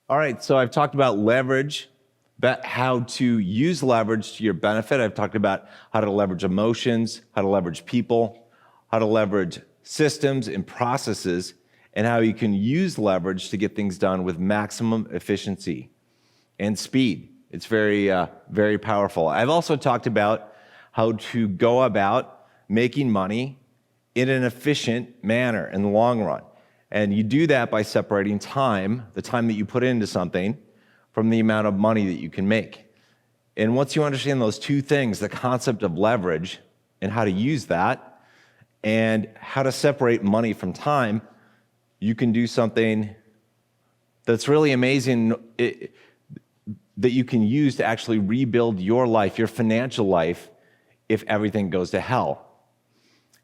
All right, so I've talked about leverage, about how to use leverage to your benefit. I've talked about how to leverage emotions, how to leverage people, how to leverage systems and processes, and how you can use leverage to get things done with maximum efficiency and speed. It's very powerful. I've also talked about how to go about making money in an efficient manner in the long run. And you do that by separating time, the time that you put into something, from the amount of money that you can make. And once you understand those two things, the concept of leverage and how to use that, and how to separate money from time, you can do something that's really amazing that you can use to actually rebuild your life, your financial life, if everything goes to hell.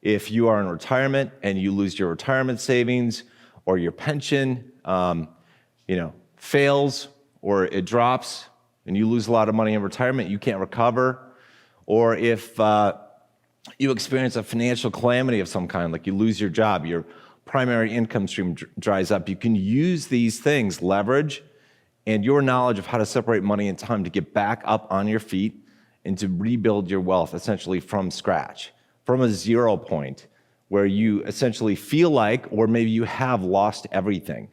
If you are in retirement and you lose your retirement savings, or your pension, fails, or it drops, and you lose a lot of money in retirement, you can't recover. Or if you experience a financial calamity of some kind, like you lose your job, your primary income stream dries up, you can use these things, leverage, and your knowledge of how to separate money and time to get back up on your feet and to rebuild your wealth, essentially from scratch, from a 0 point, where you essentially feel like, or maybe you have lost everything.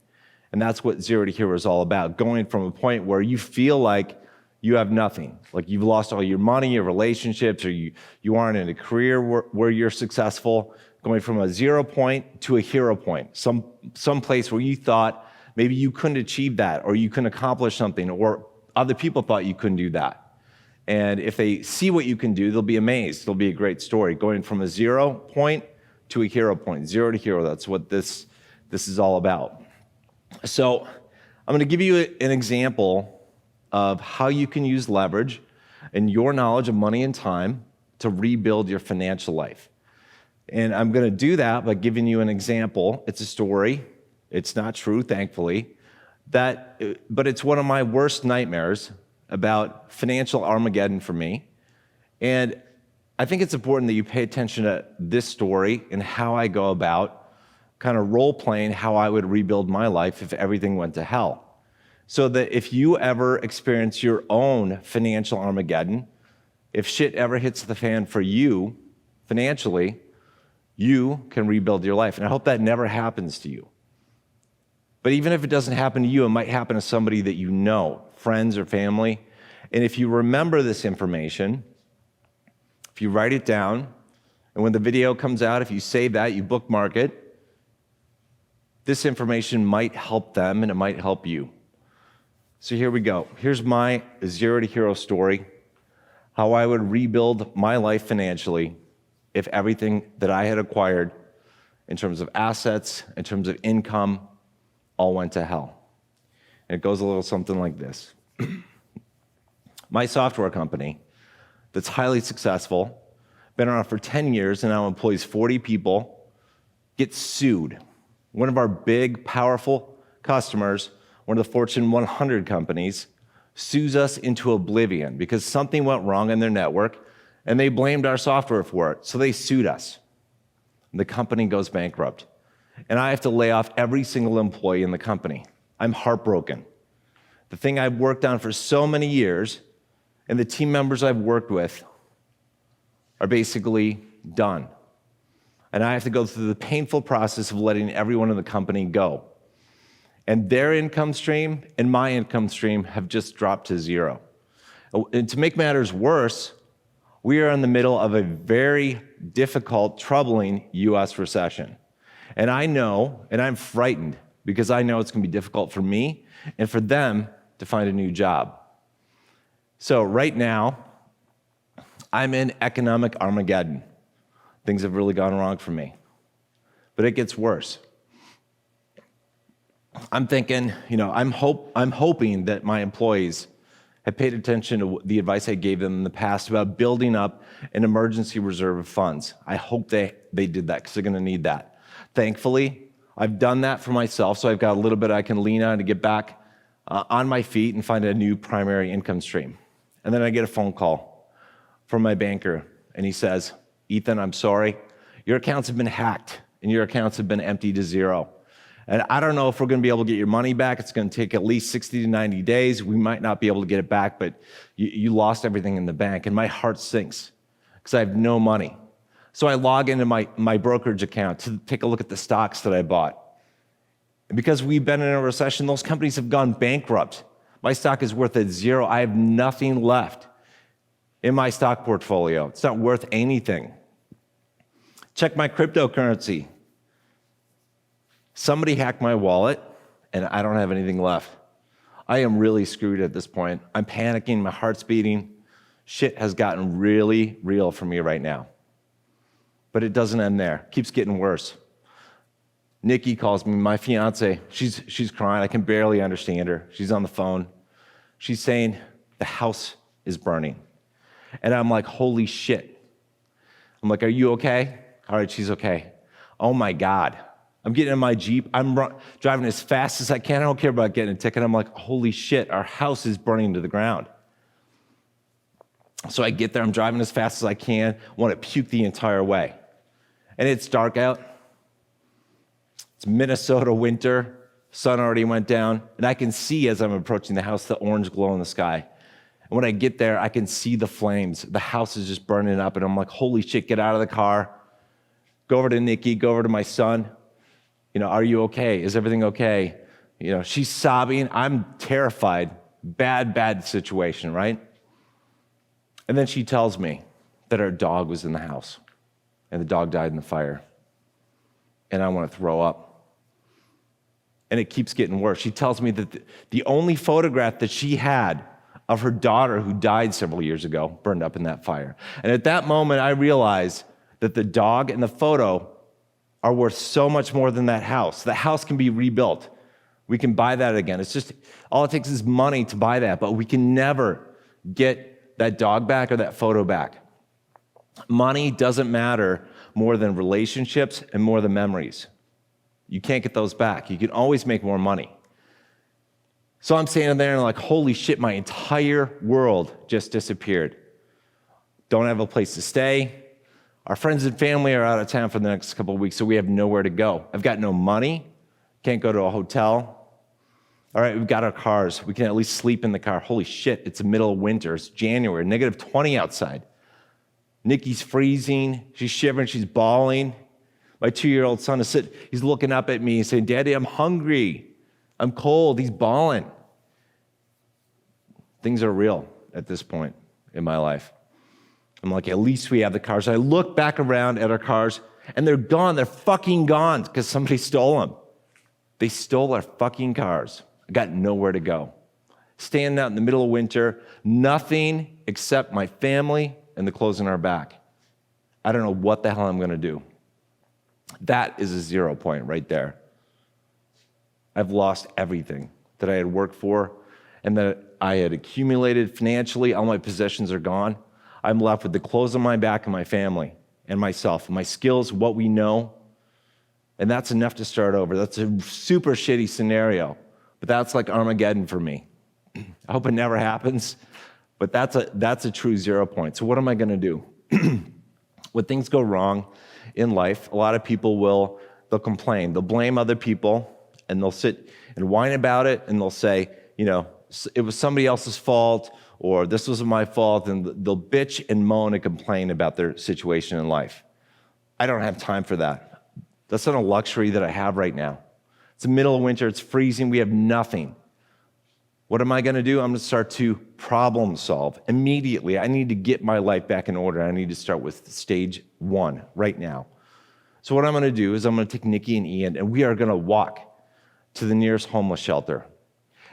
And that's what Zero to Hero is all about, going from a point where you feel like you have nothing, like you've lost all your money, your relationships, or you aren't in a career where you're successful, going from a 0 point to a hero point, some place where you thought maybe you couldn't achieve that, or you couldn't accomplish something, or other people thought you couldn't do that. And if they see what you can do, they'll be amazed. It'll be a great story, going from a 0 point to a hero point, Zero to Hero. That's what this is all about. So I'm going to give you an example of how you can use leverage and your knowledge of money and time to rebuild your financial life. And I'm going to do that by giving you an example. It's a story. It's not true, thankfully, but it's one of my worst nightmares about financial Armageddon for me. And I think it's important that you pay attention to this story and how I go about kind of role-playing how I would rebuild my life if everything went to hell. So that if you ever experience your own financial Armageddon, if shit ever hits the fan for you financially, you can rebuild your life. And I hope that never happens to you. But even if it doesn't happen to you, it might happen to somebody that you know, friends or family. And if you remember this information, if you write it down, and when the video comes out, if you save that, you bookmark it, this information might help them and it might help you. So here we go. Here's my Zero to Hero story, how I would rebuild my life financially if everything that I had acquired in terms of assets, in terms of income, all went to hell. And it goes a little something like this. My software company, that's highly successful, been around for 10 years and now employs 40 people, gets sued. One of our big, powerful customers, one of the Fortune 100 companies, sues us into oblivion because something went wrong in their network and they blamed our software for it. So they sued us. And the company goes bankrupt. And I have to lay off every single employee in the company. I'm heartbroken. The thing I've worked on for so many years, and the team members I've worked with are basically done. And I have to go through the painful process of letting everyone in the company go. And their income stream and my income stream have just dropped to 0. And to make matters worse, we are in the middle of a very difficult, troubling US recession. And I know, and I'm frightened, because I know it's going to be difficult for me and for them to find a new job. So right now, I'm in economic Armageddon. Things have really gone wrong for me. But it gets worse. I'm thinking, I'm hoping that my employees have paid attention to the advice I gave them in the past about building up an emergency reserve of funds. I hope they did that because they're going to need that. Thankfully, I've done that for myself, so I've got a little bit I can lean on to get back on my feet and find a new primary income stream. And then I get a phone call from my banker, and he says, "Ethan, I'm sorry. Your accounts have been hacked, and your accounts have been emptied to 0. And I don't know if we're going to be able to get your money back. It's going to take at least 60 to 90 days. We might not be able to get it back, but you lost everything in the bank. And my heart sinks because I have no money. So I log into my brokerage account to take a look at the stocks that I bought. And because we've been in a recession, those companies have gone bankrupt. My stock is worth at zero. I have nothing left in my stock portfolio. It's not worth anything. Check my cryptocurrency. Somebody hacked my wallet, and I don't have anything left. I am really screwed at this point. I'm panicking. My heart's beating. Shit has gotten really real for me right now. But it doesn't end there. It keeps getting worse. Nikki calls me, my fiance. She's crying. I can barely understand her. She's on the phone. She's saying, the house is burning. And I'm like, holy shit. I'm like, are you okay? All right, she's okay. Oh my God. I'm getting in my Jeep. I'm driving as fast as I can. I don't care about getting a ticket. I'm like, holy shit, our house is burning to the ground. So I get there. I'm driving as fast as I can. Want to puke the entire way. And it's dark out. It's Minnesota winter. Sun already went down. And I can see as I'm approaching the house, the orange glow in the sky. And when I get there, I can see the flames. The house is just burning up. And I'm like, holy shit, get out of the car. Go over to Nikki. Go over to my son. Are you okay? Is everything okay? She's sobbing. I'm terrified. Bad situation, right? And then she tells me that our dog was in the house and the dog died in the fire. And I want to throw up. And it keeps getting worse. She tells me that the only photograph that she had of her daughter who died several years ago burned up in that fire. And at that moment, I realized that the dog and the photo are worth so much more than that house. The house can be rebuilt. We can buy that again. It's just, all it takes is money to buy that, but we can never get that dog back or that photo back. Money doesn't matter more than relationships and more than memories. You can't get those back. You can always make more money. So I'm standing there and I'm like, holy shit, my entire world just disappeared. Don't have a place to stay. Our friends and family are out of town for the next couple of weeks, so we have nowhere to go. I've got no money, can't go to a hotel. All right, we've got our cars. We can at least sleep in the car. Holy shit, it's the middle of winter. It's January, negative 20 outside. Nikki's freezing. She's shivering. She's bawling. My 2-year-old son is sitting. He's looking up at me and saying, Daddy, I'm hungry. I'm cold. He's bawling. Things are real at this point in my life. I'm like, at least we have the cars. I look back around at our cars, and they're gone. They're fucking gone because somebody stole them. They stole our fucking cars. I got nowhere to go. Standing out in the middle of winter, nothing except my family and the clothes on our back. I don't know what the hell I'm going to do. That is a 0 point right there. I've lost everything that I had worked for and that I had accumulated financially. All my possessions are gone. I'm left with the clothes on my back and my family and myself, and my skills, what we know, and that's enough to start over. That's a super shitty scenario, but that's like Armageddon for me. I hope it never happens, but that's a true 0 point. So what am I going to do? When things go wrong in life, a lot of people they'll complain. They'll blame other people, and they'll sit and whine about it, and they'll say, it was somebody else's fault, or this wasn't my fault, and they'll bitch and moan and complain about their situation in life. I don't have time for that. That's not a luxury that I have right now. It's the middle of winter, it's freezing, we have nothing. What am I going to do? I'm going to start to problem solve immediately. I need to get my life back in order. I need to start with stage 1 right now. So what I'm going to do is I'm going to take Nikki and Ian, and we are going to walk to the nearest homeless shelter.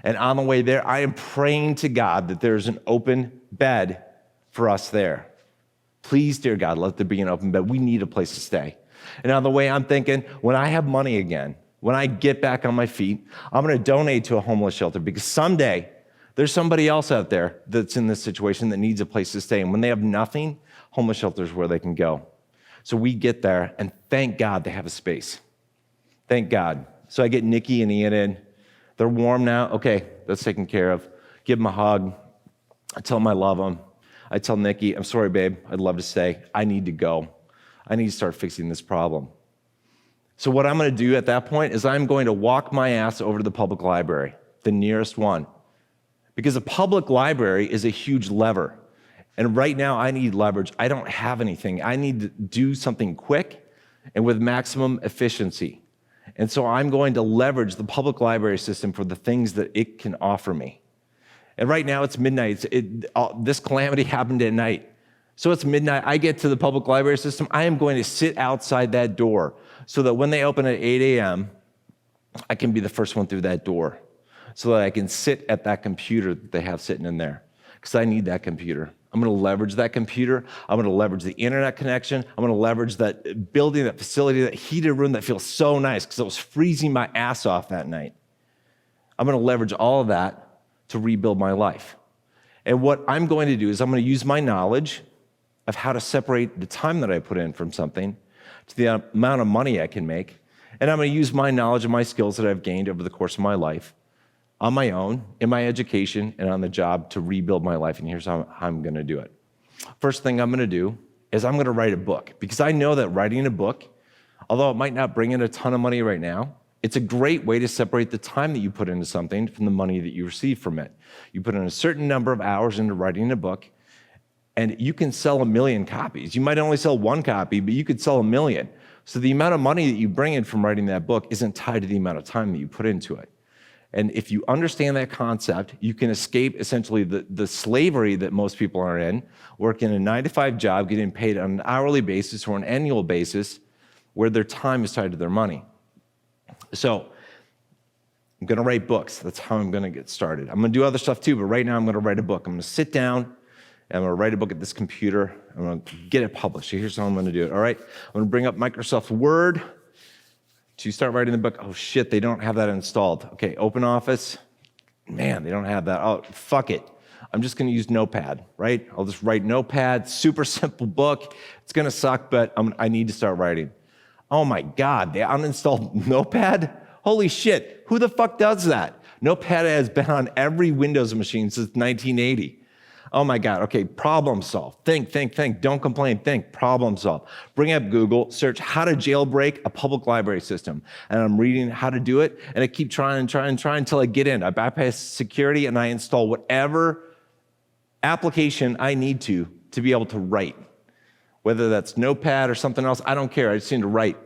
And on the way there, I am praying to God that there's an open bed for us there. Please, dear God, let there be an open bed. We need a place to stay. And on the way, I'm thinking, when I have money again, when I get back on my feet, I'm going to donate to a homeless shelter, because someday there's somebody else out there that's in this situation that needs a place to stay. And when they have nothing, homeless shelter is where they can go. So we get there, and thank God they have a space. Thank God. So I get Nikki and Ian in. They're warm now. Okay, that's taken care of. Give them a hug. I tell them I love them. I tell Nikki, I'm sorry, babe. I'd love to stay. I need to go. I need to start fixing this problem. So what I'm going to do at that point is I'm going to walk my ass over to the public library, the nearest one. Because a public library is a huge lever. And right now I need leverage. I don't have anything. I need to do something quick and with maximum efficiency. And so I'm going to leverage the public library system for the things that it can offer me. And right now it's midnight. This calamity happened at night. So it's midnight. I get to the public library system. I am going to sit outside that door so that when they open at 8 a.m., I can be the first one through that door so that I can sit at that computer that they have sitting in there because I need that computer. I'm going to leverage that computer. I'm going to leverage the internet connection. I'm going to leverage that building, that facility, that heated room that feels so nice because it was freezing my ass off that night. I'm going to leverage all of that to rebuild my life. And what I'm going to do is I'm going to use my knowledge of how to separate the time that I put in from something to the amount of money I can make. And I'm going to use my knowledge and my skills that I've gained over the course of my life on my own, in my education, and on the job to rebuild my life. And here's how I'm going to do it. First thing I'm going to do is I'm going to write a book because I know that writing a book, although it might not bring in a ton of money right now, it's a great way to separate the time that you put into something from the money that you receive from it. You put in a certain number of hours into writing a book, and you can sell 1 million copies. You might only sell 1 copy, but you could sell 1 million. So the amount of money that you bring in from writing that book isn't tied to the amount of time that you put into it. And if you understand that concept, you can escape essentially the slavery that most people are in, working a 9-to-5 job, getting paid on an hourly basis or an annual basis, where their time is tied to their money. So I'm going to write books. That's how I'm going to get started. I'm going to do other stuff too, but right now I'm going to write a book. I'm going to sit down, and I'm going to write a book at this computer. I'm going to get it published. So here's how I'm going to do it, all right? I'm going to bring up Microsoft Word to start writing the book. Oh, shit, they don't have that installed. Okay, Open Office. Man, they don't have that. Oh, fuck it. I'm just going to use Notepad, right? I'll just write Notepad, super simple book. It's going to suck, but I need to start writing. Oh my God, they uninstalled Notepad? Holy shit, who the fuck does that? Notepad has been on every Windows machine since 1980. Oh my God, okay, problem solve. Think, don't complain, think, problem solve. Bring up Google, search how to jailbreak a public library system. And I'm reading how to do it, and I keep trying until I get in. I bypass security and I install whatever application I need to be able to write. Whether that's Notepad or something else, I don't care, I just need to write.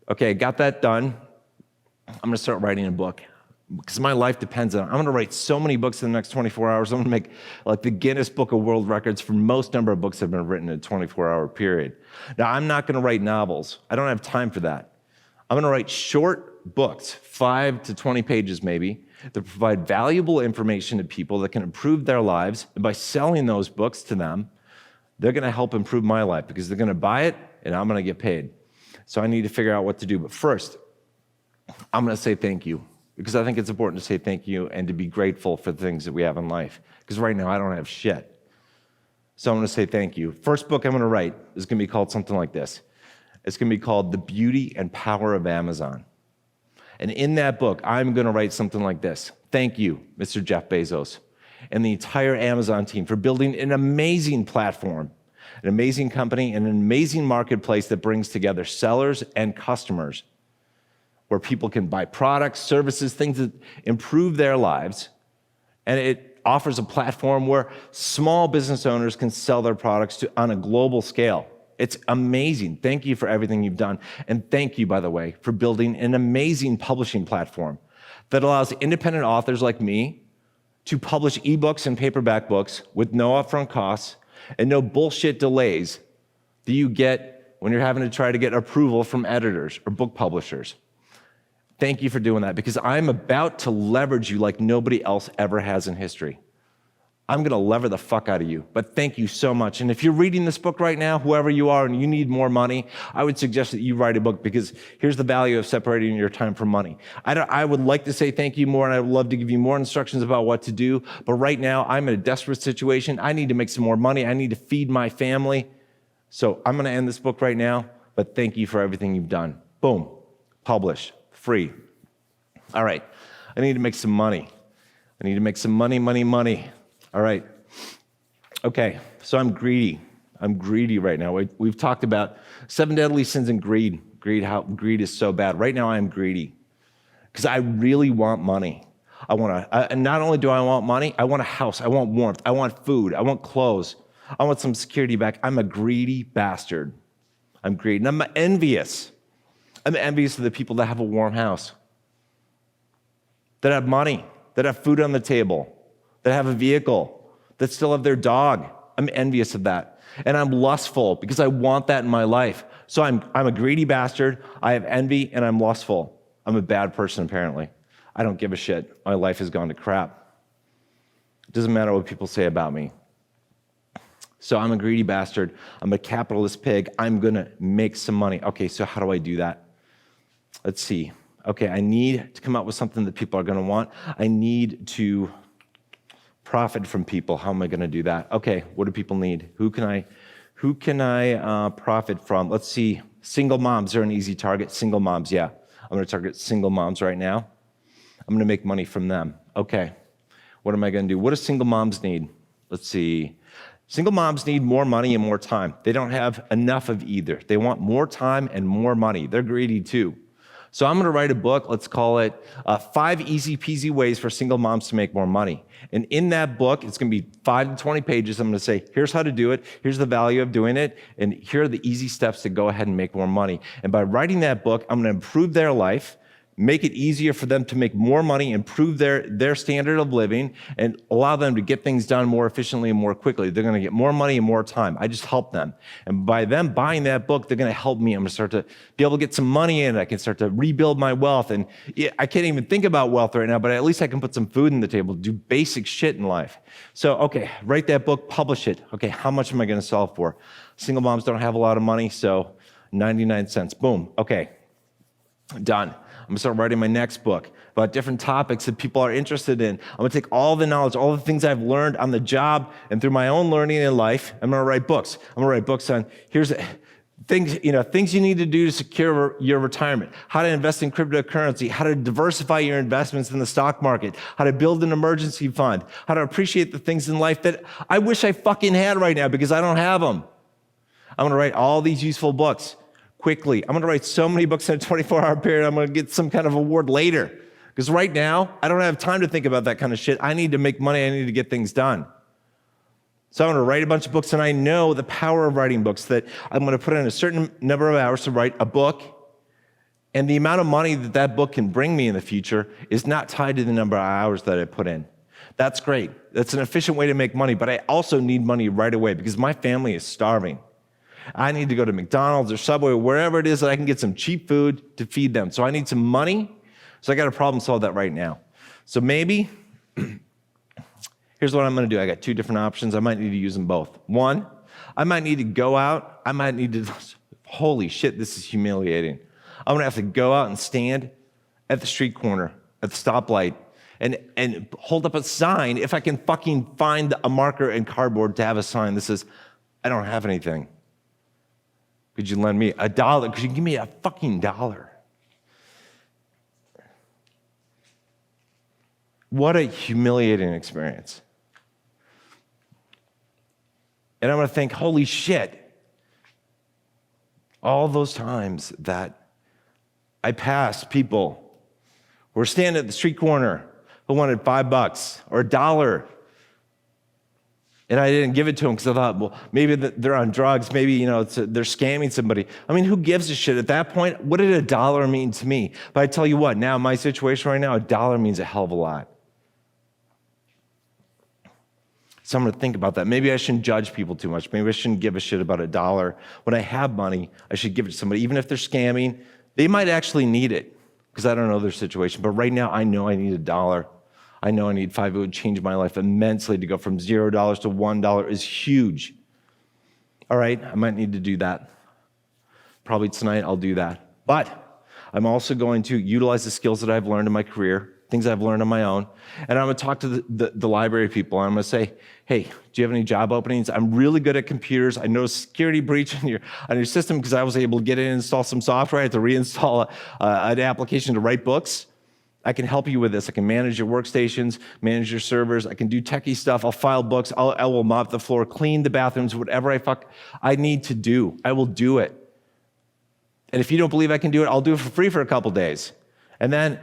Okay, I got that done. I'm gonna start writing a book because my life depends on it. I'm gonna write so many books in the next 24 hours. I'm gonna make like the Guinness Book of World Records for most number of books that have been written in a 24-hour period. Now, I'm not gonna write novels. I don't have time for that. I'm gonna write short books, 5 to 20 pages maybe, that provide valuable information to people that can improve their lives. And by selling those books to them, they're gonna help improve my life because they're gonna buy it and I'm gonna get paid. So I need to figure out what to do. But first, I'm going to say thank you because I think it's important to say thank you and to be grateful for the things that we have in life. Because right now I don't have shit. So I'm going to say thank you. First book I'm going to write is going to be called something like this. It's going to be called The Beauty and Power of Amazon. And in that book, I'm going to write something like this. Thank you, Mr. Jeff Bezos, and the entire Amazon team for building an amazing platform, an amazing company, and an amazing marketplace that brings together sellers and customers where people can buy products, services, things that improve their lives. And it offers a platform where small business owners can sell their products on a global scale. It's amazing. Thank you for everything you've done. And thank you, by the way, for building an amazing publishing platform that allows independent authors like me to publish ebooks and paperback books with no upfront costs and no bullshit delays that you get when you're having to try to get approval from editors or book publishers. Thank you for doing that because I'm about to leverage you like nobody else ever has in history. I'm going to lever the fuck out of you, but thank you so much. And if you're reading this book right now, whoever you are, and you need more money, I would suggest that you write a book because here's the value of separating your time from money. I would like to say thank you more, and I would love to give you more instructions about what to do, but right now I'm in a desperate situation. I need to make some more money. I need to feed my family. So I'm going to end this book right now, but thank you for everything you've done. Boom. Publish. Free. All right. I need to make some money. I need to make some money. All right. Okay. So I'm greedy. I'm greedy right now. We've talked about 7 deadly sins and greed. greed is so bad. Right now, I am greedy because I really want money. And not only do I want money, I want a house, I want warmth, I want food, I want clothes, I want some security back. I'm a greedy bastard. I'm greedy, and I'm envious. I'm envious of the people that have a warm house, that have money, that have food on the table, that have a vehicle, that still have their dog. I'm envious of that. And I'm lustful because I want that in my life. So I'm a greedy bastard, I have envy, and I'm lustful. I'm a bad person, apparently. I don't give a shit. My life has gone to crap. It doesn't matter what people say about me. So I'm a greedy bastard. I'm a capitalist pig. I'm going to make some money. Okay, so how do I do that? Let's see. Okay, I need to come up with something that people are going to want. I need to profit from people. How am I going to do that? Okay, what do people need? Who can I profit from? Let's see. Single moms are an easy target. Single moms, yeah. I'm going to target single moms right now. I'm going to make money from them. Okay, what am I going to do? What do single moms need? Let's see. Single moms need more money and more time. They don't have enough of either. They want more time and more money. They're greedy too. So I'm going to write a book. Let's call it 5 Easy Peasy Ways for Single Moms to Make More Money. And in that book, it's going to be 5 to 20 pages. I'm going to say, here's how to do it. Here's the value of doing it. And here are the easy steps to go ahead and make more money. And by writing that book, I'm going to improve their life, make it easier for them to make more money, improve their standard of living, and allow them to get things done more efficiently and more quickly. They're going to get more money and more time. I just help them. And by them buying that book, they're going to help me. I'm going to start to be able to get some money in. I can start to rebuild my wealth. And I can't even think about wealth right now, but at least I can put some food on the table, do basic shit in life. So, okay, write that book, publish it. Okay, how much am I going to sell it for? Single moms don't have a lot of money, so 99 cents. Boom. Okay, done. I'm gonna start writing my next book about different topics that people are interested in. I'm gonna take all the knowledge, all the things I've learned on the job and through my own learning in life. I'm gonna write books. I'm gonna write books on things you need to do to secure your retirement, how to invest in cryptocurrency, how to diversify your investments in the stock market, how to build an emergency fund, how to appreciate the things in life that I wish I fucking had right now because I don't have them. I'm gonna write all these useful books quickly. I'm going to write so many books in a 24-hour period, I'm going to get some kind of award later. Because right now, I don't have time to think about that kind of shit. I need to make money. I need to get things done. So I'm going to write a bunch of books, and I know the power of writing books, that I'm going to put in a certain number of hours to write a book, and the amount of money that that book can bring me in the future is not tied to the number of hours that I put in. That's great. That's an efficient way to make money, but I also need money right away because my family is starving. I need to go to McDonald's or Subway, wherever it is that I can get some cheap food to feed them. So I need some money. So I got to problem solve that right now. So maybe, here's what I'm going to do. I got 2 different options. I might need to use them both. One, I might need to go out. I might need to, holy shit, this is humiliating. I'm going to have to go out and stand at the street corner, at the stoplight, and hold up a sign if I can fucking find a marker and cardboard to have a sign that says, I don't have anything. Could you lend me $1? Could you give me a fucking $1? What a humiliating experience. And I'm going to think, holy shit, all those times that I passed people who were standing at the street corner who wanted $5 or $1. And I didn't give it to them because I thought, well, maybe they're on drugs. Maybe, they're scamming somebody. I mean, who gives a shit? At that point, what did $1 mean to me? But I tell you what, now, my situation right now, $1 means a hell of a lot. So I'm going to think about that. Maybe I shouldn't judge people too much. Maybe I shouldn't give a shit about $1. When I have money, I should give it to somebody. Even if they're scamming, they might actually need it because I don't know their situation. But right now, I know I need $1. I know I need 5. It would change my life immensely. To go from $0 to $1 is huge. All right, I might need to do that. Probably tonight I'll do that. But I'm also going to utilize the skills that I've learned in my career, things I've learned on my own, and I'm going to talk to the library people. I'm going to say, hey, do you have any job openings? I'm really good at computers. I know security breach on your system because I was able to get in and install some software. I had to reinstall an application to write books. I can help you with this. I can manage your workstations, manage your servers. I can do techie stuff. I'll file books. I will mop the floor, clean the bathrooms, whatever I need to do. I will do it. And if you don't believe I can do it, I'll do it for free for a couple days. And then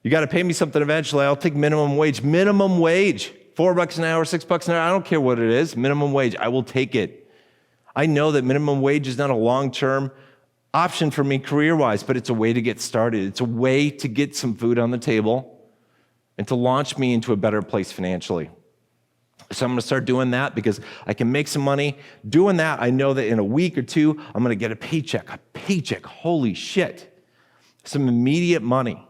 you got to pay me something eventually. I'll take minimum wage. Minimum wage. $4 an hour, $6 an hour. I don't care what it is. Minimum wage. I will take it. I know that minimum wage is not a long-term option for me career-wise, but it's a way to get started. It's a way to get some food on the table and to launch me into a better place financially. So I'm going to start doing that because I can make some money. Doing that, I know that in a week or two, I'm going to get a paycheck. Holy shit. Some immediate money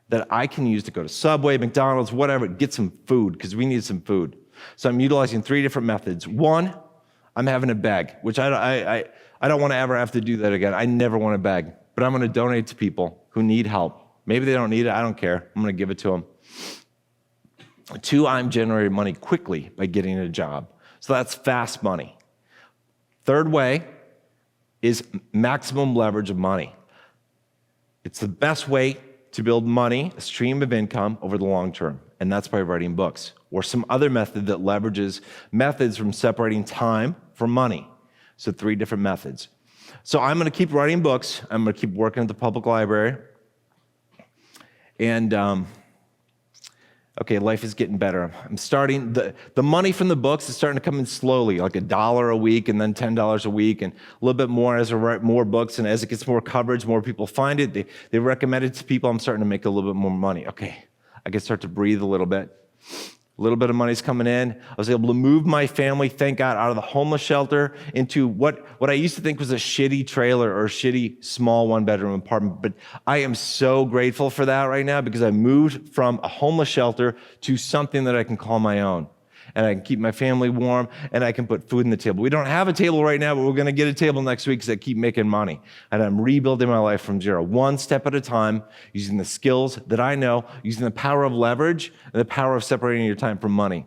that I can use to go to Subway, McDonald's, whatever, get some food because we need some food. So I'm utilizing 3 different methods. One, I'm having a beg, which I don't want to ever have to do that again. I never want to beg, but I'm going to donate to people who need help. Maybe they don't need it. I don't care. I'm going to give it to them. 2, I'm generating money quickly by getting a job. So that's fast money. Third way is maximum leverage of money. It's the best way to build money, a stream of income over the long term, and that's by writing books or some other method that leverages methods from separating time from money. So 3 different methods. So I'm going to keep writing books. I'm going to keep working at the public library. And okay, life is getting better. I'm starting, the money from the books is starting to come in slowly, like $1 a week and then $10 a week and a little bit more as I write more books. And as it gets more coverage, more people find it. They recommend it to people. I'm starting to make a little bit more money. Okay, I can start to breathe a little bit. A little bit of money's coming in. I was able to move my family, thank God, out of the homeless shelter into what I used to think was a shitty trailer or a shitty small 1-bedroom apartment. But I am so grateful for that right now because I moved from a homeless shelter to something that I can call my own. And I can keep my family warm, and I can put food on the table. We don't have a table right now, but we're going to get a table next week because I keep making money. And I'm rebuilding my life from zero, one step at a time, using the skills that I know, using the power of leverage and the power of separating your time from money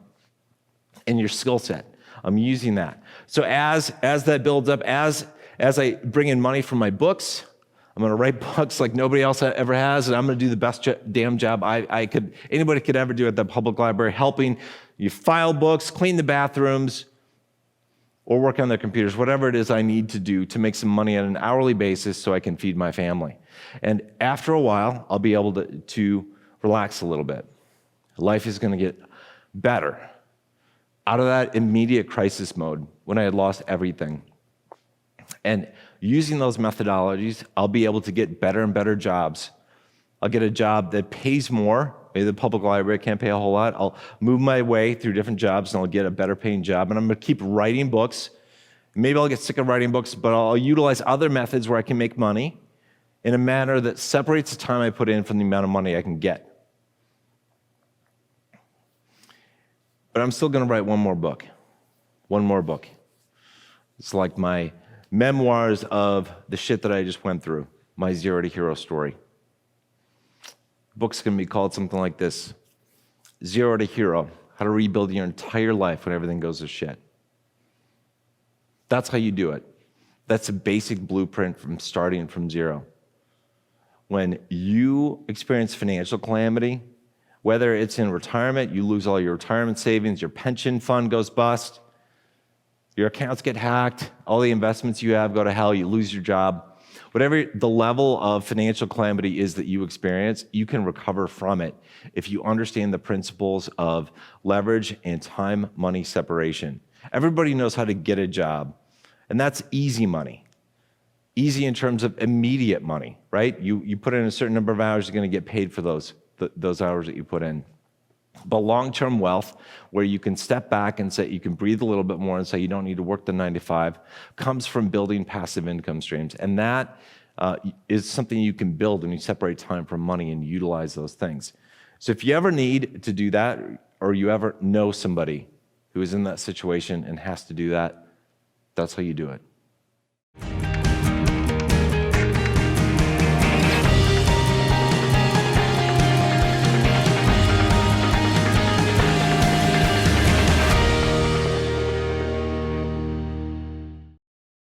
and your skill set. I'm using that. So as that builds up, as I bring in money from my books, I'm going to write books like nobody else ever has, and I'm going to do the best damn job anybody could ever do at the public library, helping you file books, clean the bathrooms, or work on their computers, whatever it is I need to do to make some money on an hourly basis so I can feed my family. And after a while, I'll be able to relax a little bit. Life is going to get better. Out of that immediate crisis mode when I had lost everything. And using those methodologies, I'll be able to get better and better jobs. I'll get a job that pays more. Maybe the public library can't pay a whole lot. I'll move my way through different jobs and I'll get a better paying job. And I'm going to keep writing books. Maybe I'll get sick of writing books, but I'll utilize other methods where I can make money in a manner that separates the time I put in from the amount of money I can get. But I'm still going to write one more book. One more book. It's like my memoirs of the shit that I just went through, my 0 to hero story. The book's going to be called something like this: 0 to Hero, how to rebuild your entire life when everything goes to shit. That's how you do it. That's a basic blueprint from starting from zero. When you experience financial calamity, whether it's in retirement, you lose all your retirement savings, your pension fund goes bust, your accounts get hacked, all the investments you have go to hell, you lose your job. Whatever the level of financial calamity is that you experience, you can recover from it if you understand the principles of leverage and time-money separation. Everybody knows how to get a job, and that's easy money. Easy in terms of immediate money, right? You put in a certain number of hours, you're going to get paid for those hours that you put in. But long-term wealth, where you can step back and say, you can breathe a little bit more and say you don't need to work the 9 to 5, comes from building passive income streams. And that is something you can build when you separate time from money and utilize those things. So if you ever need to do that, or you ever know somebody who is in that situation and has to do that, that's how you do it.